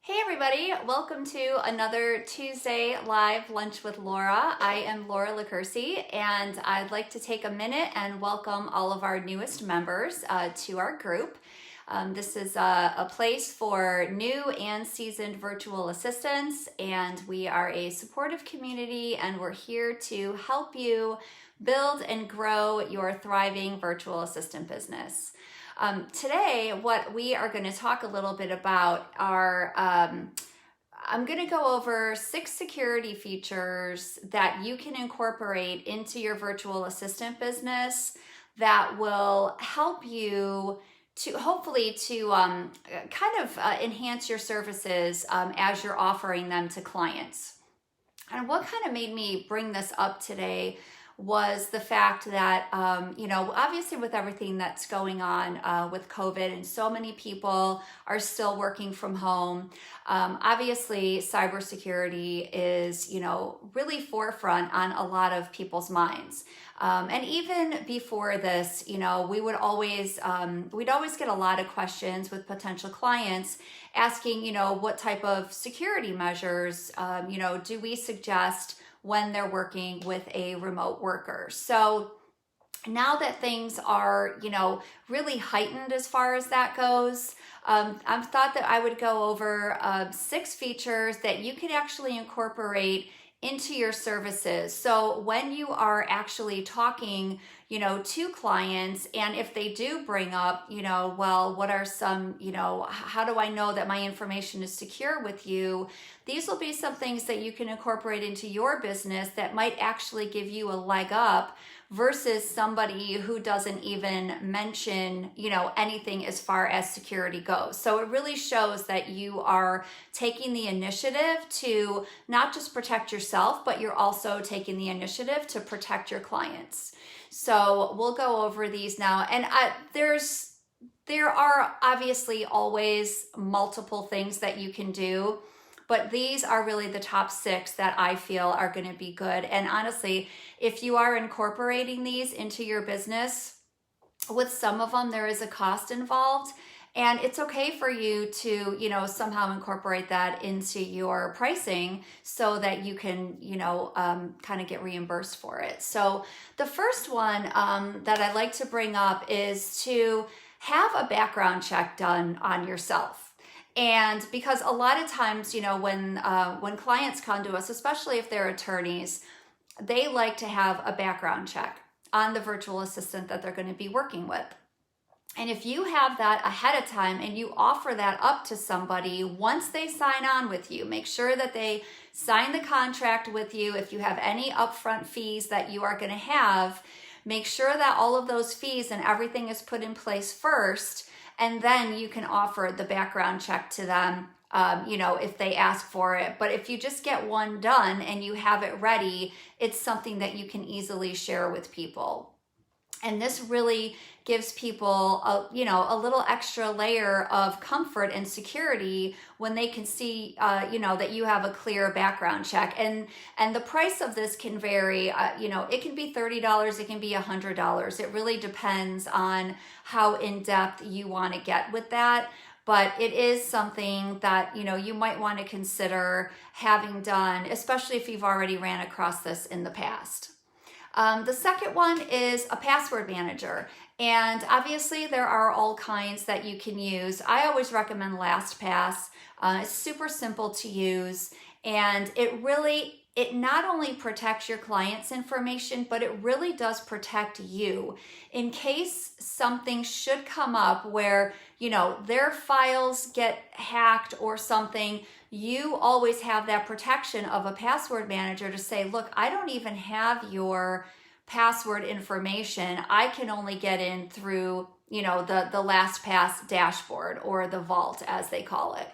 Hey everybody, welcome to another Tuesday Live Lunch with Laura. I am Laura Lacursi, and I'd like to take a minute and welcome all of our newest members to our group. This is a place for new and seasoned virtual assistants, and we are a supportive community, and we're here to help you build and grow your thriving virtual assistant business. Today, what we are going to talk a little bit about are I'm going to go over 6 security features that you can incorporate into your virtual assistant business that will help you to hopefully to enhance your services as you're offering them to clients. And what kind of made me bring this up today was the fact that, obviously with everything that's going on with COVID and so many people are still working from home, obviously cybersecurity is, really forefront on a lot of people's minds. And even before this, we'd always get a lot of questions with potential clients asking, what type of security measures, do we suggest when they're working with a remote worker. So now that things are, really heightened as far as that goes, I've thought that I would go over 6 features that you can actually incorporate into your services. So when you are actually talking, to clients, and if they do bring up, what are some, how do I know that my information is secure with you? These will be some things that you can incorporate into your business that might actually give you a leg up versus somebody who doesn't even mention, anything as far as security goes. So it really shows that you are taking the initiative to not just protect yourself, but you're also taking the initiative to protect your clients. So we'll go over these now. And there are obviously always multiple things that you can do, but these are really the top 6 that I feel are going to be good. And honestly, if you are incorporating these into your business, with some of them, there is a cost involved. And it's okay for you to, somehow incorporate that into your pricing so that you can, kind of get reimbursed for it. So the first one that I like to bring up is to have a background check done on yourself. And because a lot of times, when clients come to us, especially if they're attorneys, they like to have a background check on the virtual assistant that they're going to be working with. And if you have that ahead of time and you offer that up to somebody once they sign on with you, make sure that they sign the contract with you. If you have any upfront fees that you are going to have, make sure that all of those fees and everything is put in place first, and then you can offer the background check to them, if they ask for it. But if you just get one done and you have it ready, it's something that you can easily share with people. And this really gives people a little extra layer of comfort and security when they can see, that you have a clear background check. And the price of this can vary. It can be $30, it can be $100. It really depends on how in-depth you want to get with that. But it is something that, you might want to consider having done, especially if you've already ran across this in the past. The second one is a password manager. And obviously there are all kinds that you can use. I always recommend LastPass. It's super simple to use, and it not only protects your client's information, but it really does protect you in case something should come up where, their files get hacked or something. You always have that protection of a password manager to say, look, I don't even have your password information. I can only get in through, the LastPass dashboard, or the vault as they call it.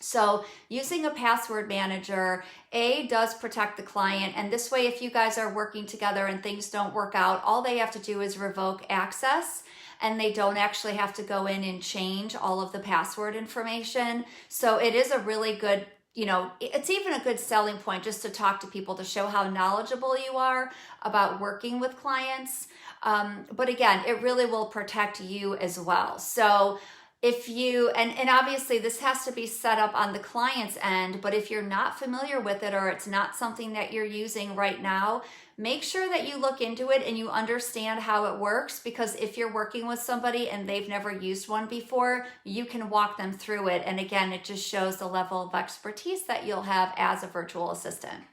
So using a password manager, does protect the client. And this way, if you guys are working together and things don't work out, all they have to do is revoke access, and they don't actually have to go in and change all of the password information. So it is a really good, it's even a good selling point just to talk to people to show how knowledgeable you are about working with clients. But again, it really will protect you as well. So if you, and obviously this has to be set up on the client's end, but if you're not familiar with it or it's not something that you're using right now, make sure that you look into it and you understand how it works, because if you're working with somebody and they've never used one before, you can walk them through it. And again, it just shows the level of expertise that you'll have as a virtual assistant.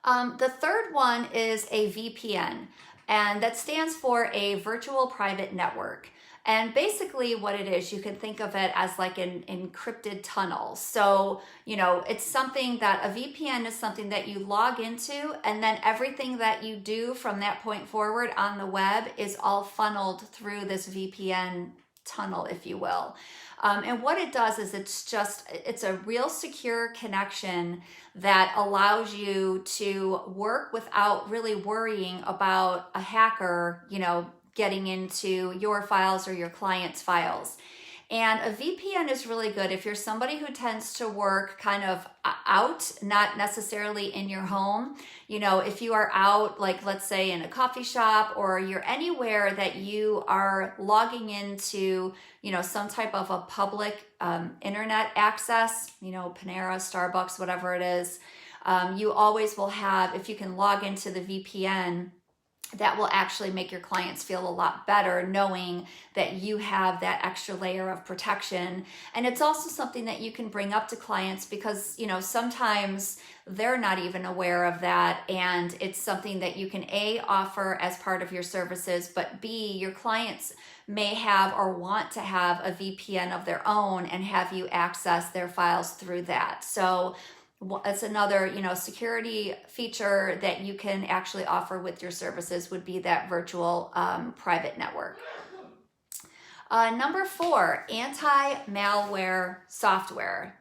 The third one is a VPN, and that stands for a virtual private network. And basically what it is, you can think of it as like an encrypted tunnel. So, it's something that a VPN is something that you log into, and then everything that you do from that point forward on the web is all funneled through this VPN tunnel, if you will. And what it does is it's a real secure connection that allows you to work without really worrying about a hacker, getting into your files or your client's files. And a VPN is really good if you're somebody who tends to work kind of out, not necessarily in your home. If you are out, like let's say in a coffee shop, or you're anywhere that you are logging into, some type of a public internet access, Panera, Starbucks, whatever it is, you always will have, if you can log into the VPN, that will actually make your clients feel a lot better knowing that you have that extra layer of protection. And it's also something that you can bring up to clients because, sometimes they're not even aware of that. And it's something that you can A, offer as part of your services, but B, your clients may have or want to have a VPN of their own and have you access their files through that. So it's another, security feature that you can actually offer with your services, would be that virtual private network. Number 4, anti-malware software.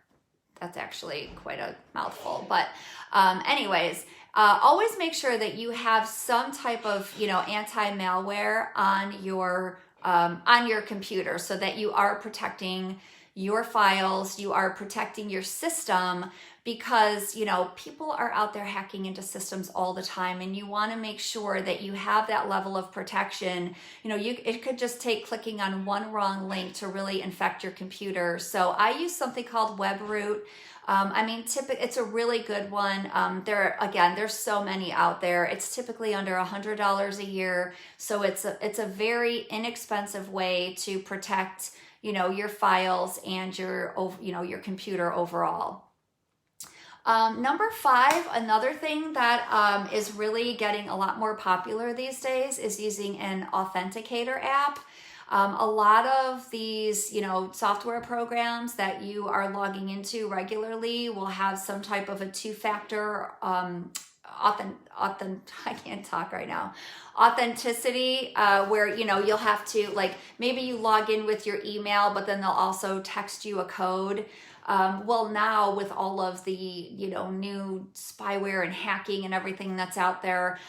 That's actually quite a mouthful, but anyways, always make sure that you have some type of, anti-malware on your computer, so that you are protecting your files, you are protecting your system, because people are out there hacking into systems all the time, and you want to make sure that you have that level of protection. It could just take clicking on one wrong link to really infect your computer. So I use something called WebRoot. It's a really good one. There's so many out there. It's typically under $100 a year, so it's a very inexpensive way to protect your files and your computer overall. Number 5, another thing that is really getting a lot more popular these days is using an Authenticator app. A lot of these, software programs that you are logging into regularly will have some type of a two-factor I can't talk right now. Authenticity, where, you'll have to, maybe you log in with your email, but then they'll also text you a code. Well, now with all of the, new spyware and hacking and everything that's out there,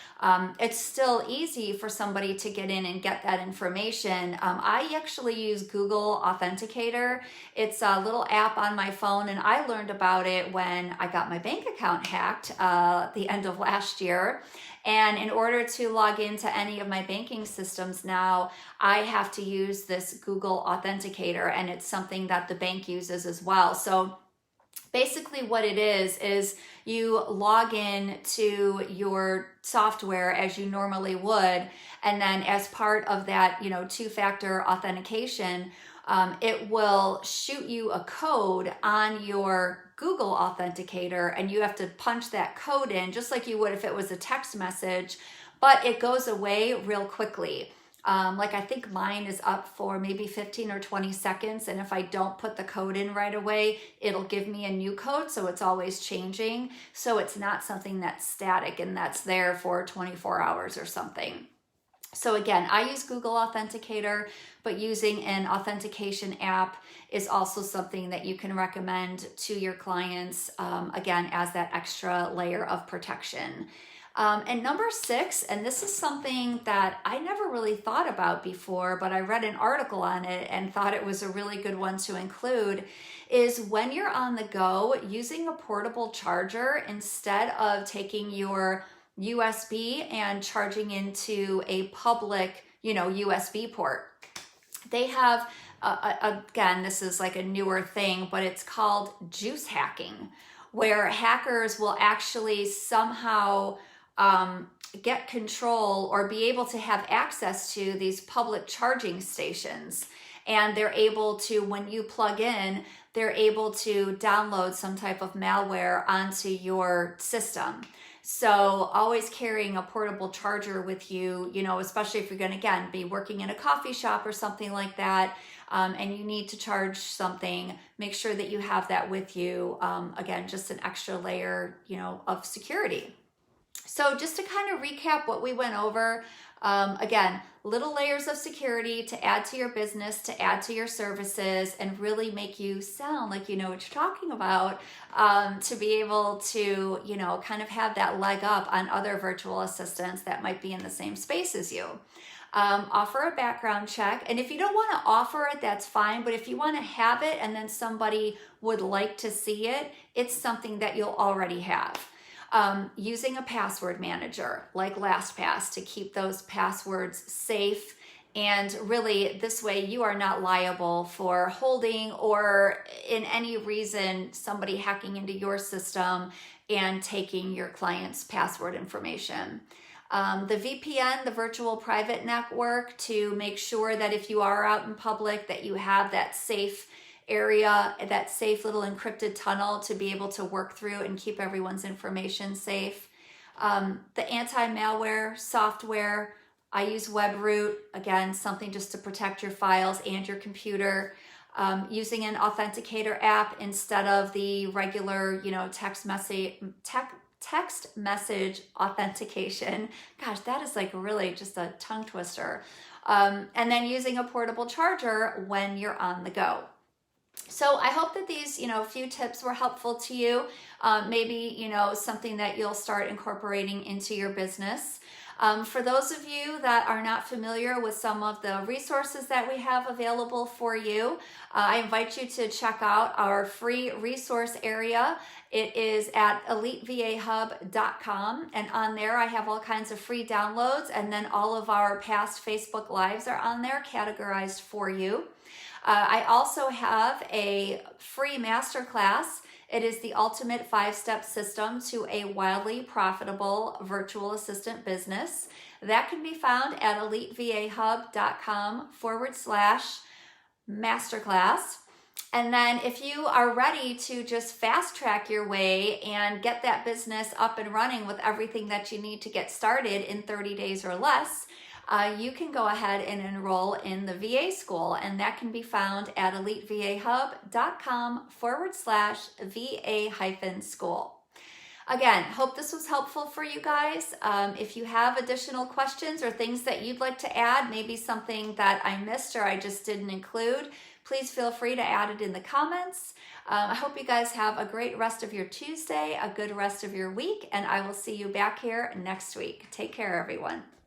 it's still easy for somebody to get in and get that information. I actually use Google Authenticator. It's a little app on my phone, and I learned about it when I got my bank account hacked the end of last year. And in order to log into any of my banking systems now, I have to use this Google Authenticator, and it's something that the bank uses as well. So basically what it is you log in to your software as you normally would, and then as part of that, two-factor authentication, it will shoot you a code on your Google Authenticator, and you have to punch that code in just like you would if it was a text message, but it goes away real quickly. I think mine is up for maybe 15 or 20 seconds, and if I don't put the code in right away, it'll give me a new code, so it's always changing. So it's not something that's static and that's there for 24 hours or something. So again, I use Google Authenticator, but using an authentication app is also something that you can recommend to your clients, again, as that extra layer of protection. And number 6, and this is something that I never really thought about before, but I read an article on it and thought it was a really good one to include, is when you're on the go, using a portable charger instead of taking your USB and charging into a public, USB port. They have again, this is like a newer thing, but it's called juice hacking, where hackers will actually somehow get control or be able to have access to these public charging stations. And they're able to, when you plug in, they're able to download some type of malware onto your system. So always carrying a portable charger with you, you know, especially if you're going to, again, be working in a coffee shop or something like that, and you need to charge something, make sure that you have that with you. Again, just an extra layer, you know, of security. So just to kind of recap what we went over, again, little layers of security to add to your business, to add to your services, and really make you sound like you know what you're talking about, to be able to, you know, kind of have that leg up on other virtual assistants that might be in the same space as you. Offer a background check. And if you don't want to offer it, that's fine. But if you want to have it and then somebody would like to see it, it's something that you'll already have. Using a password manager like LastPass to keep those passwords safe. And really, this way you are not liable for holding or in any reason somebody hacking into your system and taking your client's password information. The VPN, the virtual private network, to make sure that if you are out in public that you have that safe area, that safe little encrypted tunnel to be able to work through and keep everyone's information safe. The anti-malware software, I use WebRoot, again, something just to protect your files and your computer. Using an Authenticator app instead of the regular, you know, text message authentication. Gosh, that is like really just a tongue twister. And then using a portable charger when you're on the go. So I hope that these, you know, few tips were helpful to you. Maybe, you know, something that you'll start incorporating into your business. For those of you that are not familiar with some of the resources that we have available for you, I invite you to check out our free resource area. It is at elitevahub.com, and on there I have all kinds of free downloads, and then all of our past Facebook Lives are on there categorized for you. I also have a free masterclass. It is the ultimate 5-step system to a wildly profitable virtual assistant business. That can be found at elitevahub.com/masterclass. And then if you are ready to just fast track your way and get that business up and running with everything that you need to get started in 30 days or less, you can go ahead and enroll in the VA school, and that can be found at elitevahub.com/VA-school. Again, hope this was helpful for you guys. If you have additional questions or things that you'd like to add, maybe something that I missed or I just didn't include, please feel free to add it in the comments. I hope you guys have a great rest of your Tuesday, a good rest of your week, and I will see you back here next week. Take care, everyone.